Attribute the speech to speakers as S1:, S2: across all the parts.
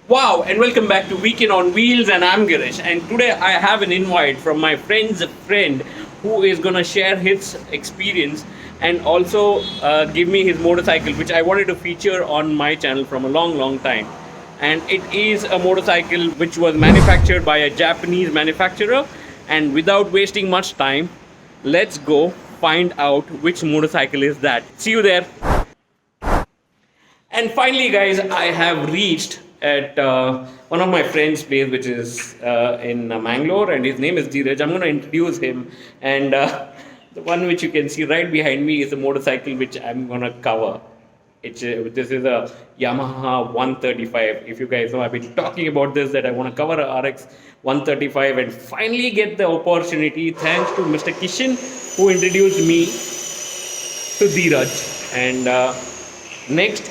S1: Wow, and welcome back to Weekend on Wheels, and I'm Girish. And today I have an invite from my friend's friend who is gonna share his experience and also give me his motorcycle, which I wanted to feature on my channel from a long, long time. And it is a motorcycle which was manufactured by a Japanese manufacturer. And without wasting much time, let's go find out which motorcycle is that. See you there. And finally, guys, I have reached at one of my friend's place, which is in Mangalore, and his name is Dheeraj. I'm going to introduce him, and the one which you can see right behind me is a motorcycle which I'm going to cover. This is a Yamaha 135. If you guys know, I've been talking about this that I want to cover a RX 135 and finally get the opportunity thanks to Mr. Kishan who introduced me to Dheeraj. And next,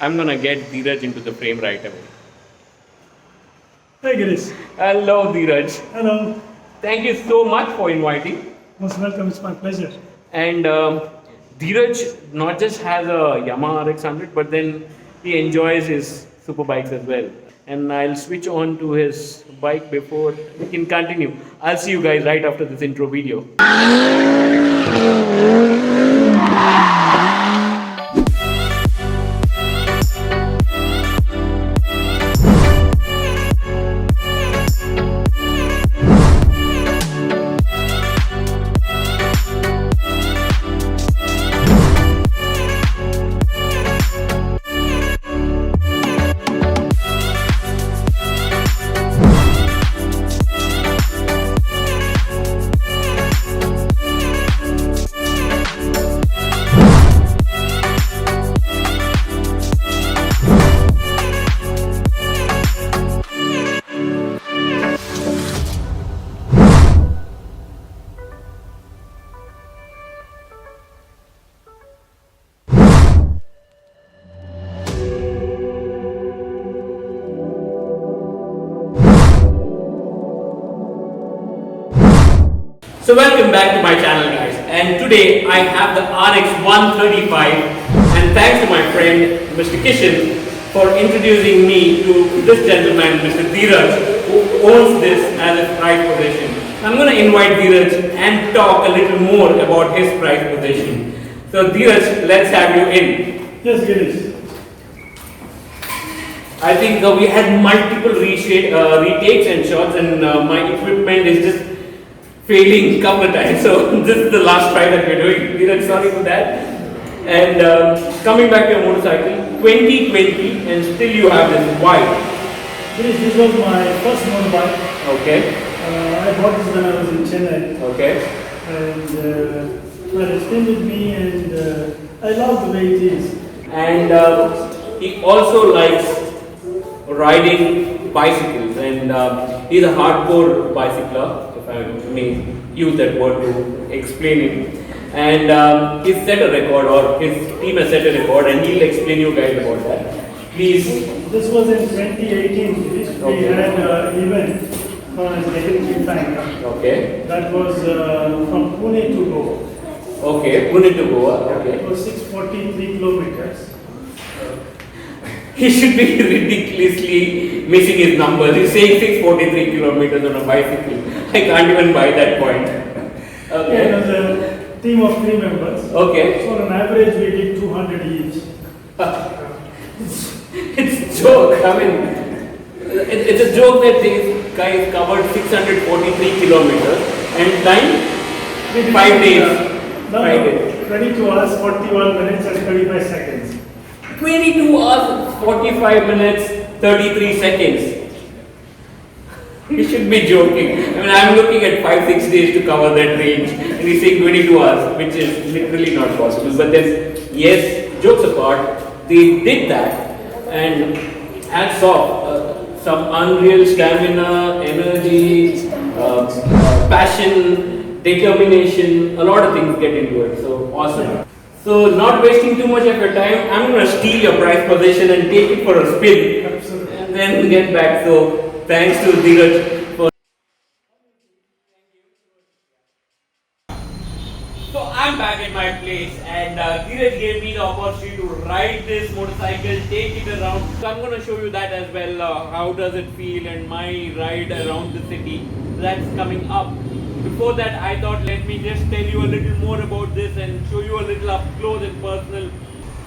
S1: I'm gonna get Dheeraj into the frame right away.
S2: Hi Girish.
S1: Hello, Dheeraj.
S2: Hello.
S1: Thank you so much for inviting.
S2: Most welcome. It's my pleasure.
S1: And Dheeraj not just has a Yamaha RX-100, but then he enjoys his super bikes as well. And I'll switch on to his bike before we can continue. I'll see you guys right after this intro video. So welcome back to my channel, guys, and today I have the RX-135, and thanks to my friend Mr. Kishan for introducing me to this gentleman, Mr. Dheeraj, who owns this as his prize possession. I'm going to invite Dheeraj and talk a little more about his prize possession. So Dheeraj, let's have you in.
S2: Yes, Girish.
S1: I think we had multiple retakes and shots, and my equipment is just failing a couple of times. So this is the last try that we're doing. Dheeraj, sorry for that. And coming back to your motorcycle, 2020, and still you have this white.
S2: Girish, this was my first motorbike.
S1: Okay.
S2: I bought this when I was in Chennai.
S1: Okay.
S2: And well, it came with me, and I love the way it is.
S1: And he also likes riding bicycles, and he's a hardcore bicycler, if I may use that word to explain it. And he's set a record, or his team has set a record, and he'll explain you guys about that. Please.
S2: This was in 2018. Girish. We had an event known as Getting Time.
S1: Okay.
S2: That was from Pune to Goa.
S1: Okay, Pune to Goa. Okay.
S2: It was 643 kilometers.
S1: He should be ridiculously missing his numbers. He's saying 643 kilometers on a bicycle. I can't even buy that point. Okay.
S2: Yeah, it was a team of 3 members.
S1: Okay.
S2: So on average we did 200 each.
S1: It's a joke. I mean, it's a joke that these guys covered 643 kilometers and time 5 days. 5 days.
S2: 22 hours, 41 minutes and 35 seconds.
S1: 22 hours, 45 minutes, 33 seconds. He should be joking. I mean, I'm looking at 5-6 days to cover that range, and he's saying 22 hours, which is literally not possible. But then, yes, jokes apart, they did that, and hats off, some unreal stamina, energy, passion, determination, a lot of things get into it. So awesome. So not wasting too much of your time, I'm going to steal your prize possession and take it for a spin.
S2: Absolutely.
S1: And then get back. So thanks to Dheeraj for. So I'm back at my place, and Dheeraj gave me the opportunity to ride this motorcycle, take it around. So I'm going to show you that as well. How does it feel and my ride around the city. That's coming up. Before that, I thought let me just tell you a little more about this and show you a little up close and personal.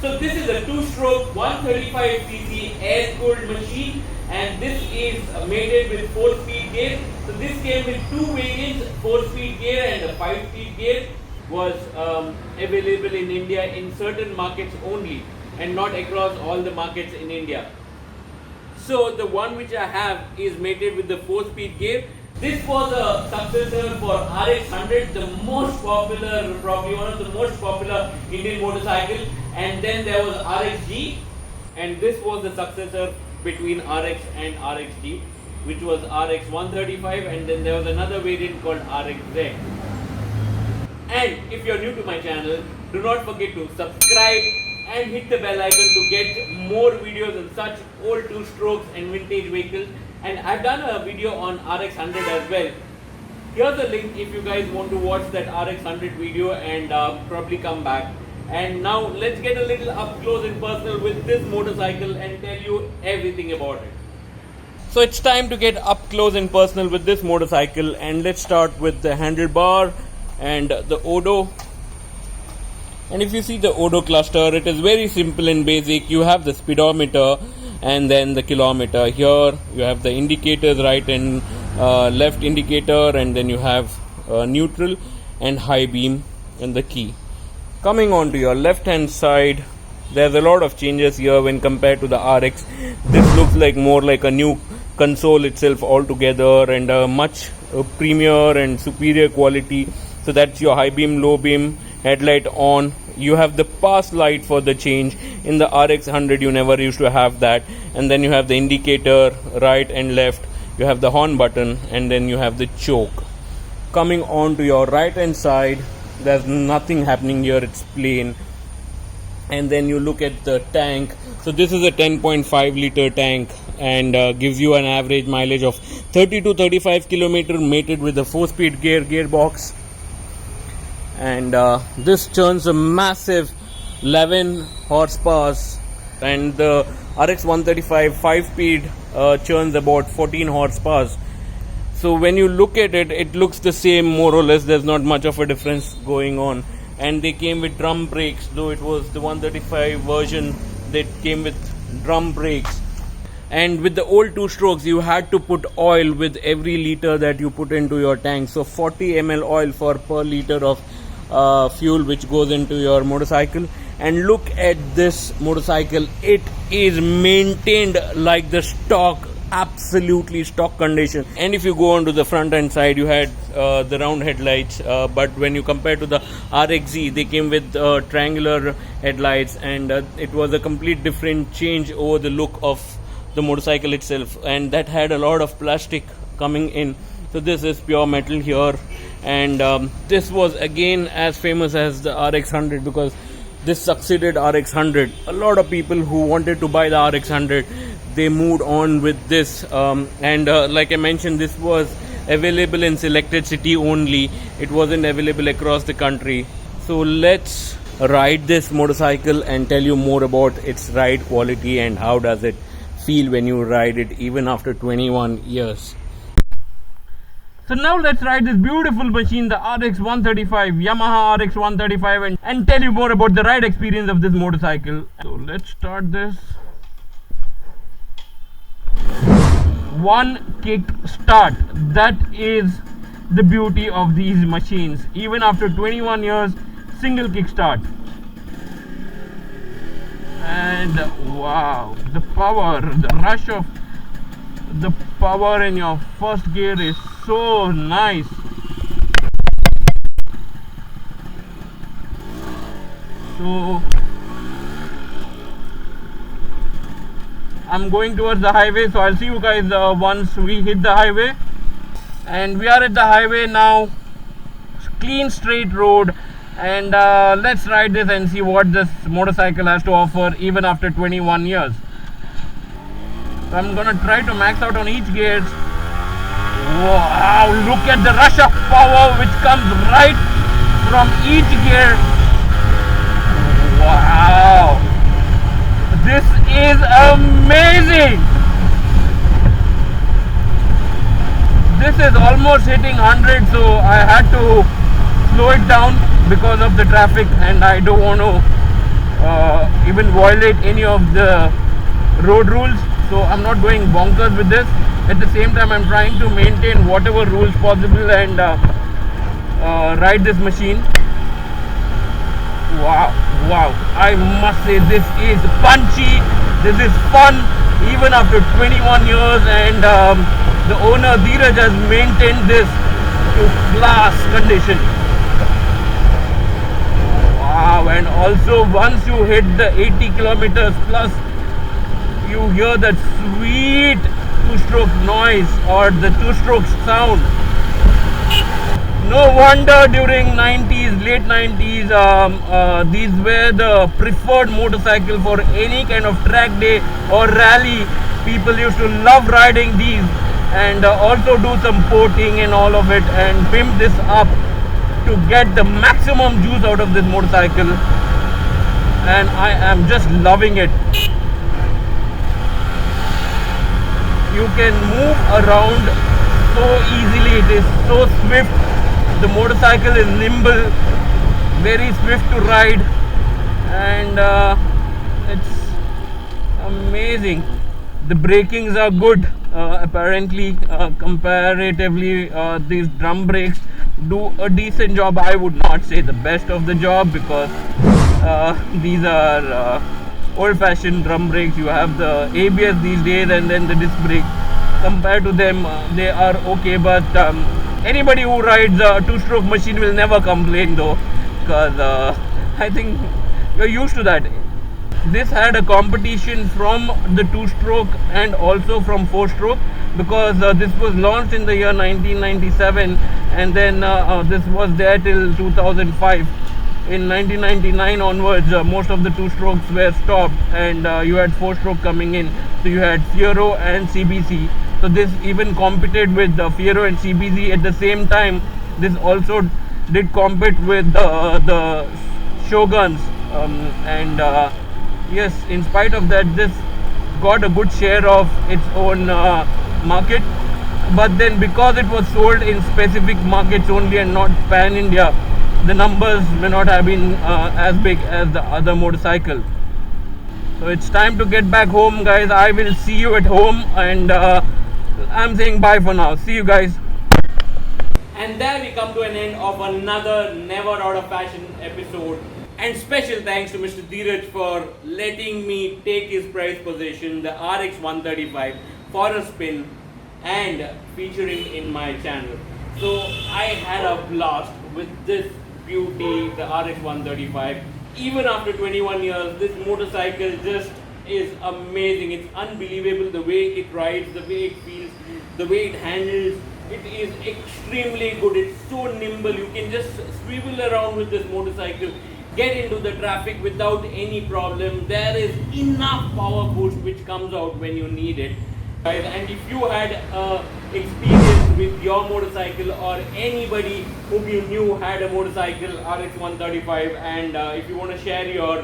S1: So this is a 2-stroke 135cc air-cooled machine, and this is mated with 4-speed gear. So this came with 2 variants, 4-speed gear and a 5-speed gear. Was available in India in certain markets only and not across all the markets in India. So the one which I have is mated with the 4-speed gear. This was a successor for RX-100, the most popular, probably one of the most popular Indian motorcycle. And then there was RX-G, and this was the successor between RX and RX-G, which was RX-135, and then there was another variant called RX-Z. And if you're new to my channel, do not forget to subscribe and hit the bell icon to get more videos on such old 2-strokes and vintage vehicles. And I've done a video on RX-100 as well. Here's a link if you guys want to watch that RX-100 video and probably come back. And now let's get a little up close and personal with this motorcycle and tell you everything about it. So it's time to get up close and personal with this motorcycle, and let's start with the handlebar and the odo. And if you see the odo cluster, it is very simple and basic. You have the speedometer and then the kilometer. Here you have the indicators, right and left indicator, and then you have neutral and high beam and the key. Coming on to your left hand side, there's a lot of changes here when compared to the RX. This looks like more like a new console itself altogether, and a much premier and superior quality. So that's your high beam, low beam, headlight on. You have the pass light for the change. In the RX-100 you never used to have that. And then you have the indicator right and left. You have the horn button, and then you have the choke. Coming on to your right hand side, there's nothing happening here, it's plain. And then you look at the tank. So this is a 10.5 liter tank, and gives you an average mileage of 30 to 35 kilometer, mated with a 4-speed gearbox. And this churns a massive 11 horsepower, and the RX-135 5-speed churns about 14 horsepower. So when you look at it, it looks the same more or less. There's not much of a difference going on. And they came with drum brakes, though it was the 135 version that came with drum brakes. And with the old 2-strokes, you had to put oil with every liter that you put into your tank. So 40 ml oil per liter of fuel which goes into your motorcycle. And look at this motorcycle, it is maintained like the stock, absolutely stock condition. And if you go on to the front end side, you had the round headlights, but when you compare to the RX-Z, they came with triangular headlights, and it was a complete different change over the look of the motorcycle itself, and that had a lot of plastic coming in. So this is pure metal here, and this was again as famous as the RX-100 because this succeeded RX-100. A lot of people who wanted to buy the RX-100, they moved on with this, and like I mentioned, this was available in selected city only. It wasn't available across the country. So let's ride this motorcycle and tell you more about its ride quality and how does it feel when you ride it even after 21 years. So now let's ride this beautiful machine, the RX-135, Yamaha RX-135, and tell you more about the ride experience of this motorcycle. So let's start this. One kick start. That is the beauty of these machines. Even after 21 years, single kick start. And wow, the power, the rush of the power in your first gear is so nice. So I'm going towards the highway, so I'll see you guys once we hit the highway. And we are at the highway now, clean straight road, and let's ride this and see what this motorcycle has to offer even after 21 years. So I'm gonna try to max out on each gear. Wow, look at the rush of power which comes right from each gear. Wow. This is amazing. This is almost hitting 100, so I had to slow it down because of the traffic, and I don't want to even violate any of the road rules, so I'm not going bonkers with this. At the same time, I'm trying to maintain whatever rules possible and ride this machine. Wow, I must say this is punchy, this is fun even after 21 years, and the owner Dheeraj has maintained this to class condition. Wow, and also once you hit the 80 kilometers plus, you hear that sweet two-stroke noise or the two-stroke sound. No wonder during 90s, late 90s, these were the preferred motorcycle for any kind of track day or rally. People used to love riding these, and also do some porting and all of it, and pimp this up to get the maximum juice out of this motorcycle. And I am just loving it. You can move around so easily, it is so swift. The motorcycle is nimble, very swift to ride, and it's amazing. The brakings are good, apparently, comparatively. These drum brakes do a decent job. I would not say the best of the job, because these are old-fashioned drum brakes. You have the ABS these days, and then the disc brake. Compared to them, they are okay, but anybody who rides a two-stroke machine will never complain though, because I think you're used to that. This had a competition from the two-stroke and also from four-stroke, because this was launched in the year 1997, and then this was there till 2005. In 1999 onwards, most of the two-strokes were stopped, and you had four-stroke coming in. So you had Fiero and CBC. So this even competed with Fiero and CBC at the same time. This also did compete with the Shoguns, and yes, in spite of that, this got a good share of its own market. But then, because it was sold in specific markets only and not pan-India, the numbers may not have been as big as the other motorcycle. So it's time to get back home, guys. I will see you at home, and I'm saying bye for now. See you guys. And there we come to an end of another Never Out of Fashion episode. And special thanks to Mr. Dheeraj for letting me take his prized possession, the RX-135, for a spin and featuring in my channel. So I had a blast with this beauty, the RX-135. Even after 21 years, this motorcycle just is amazing. It's unbelievable the way it rides, the way it feels, the way it handles. It is extremely good. It's so nimble. You can just swivel around with this motorcycle, get into the traffic without any problem. There is enough power boost which comes out when you need it. And if you had experience with your motorcycle, or anybody whom you knew had a motorcycle RX-135, and if you want to share your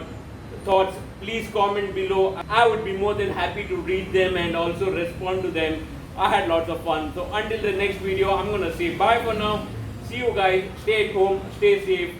S1: thoughts, please comment below. I would be more than happy to read them and also respond to them. I had lots of fun. So until the next video, I'm going to say bye for now. See you guys. Stay at home. Stay safe.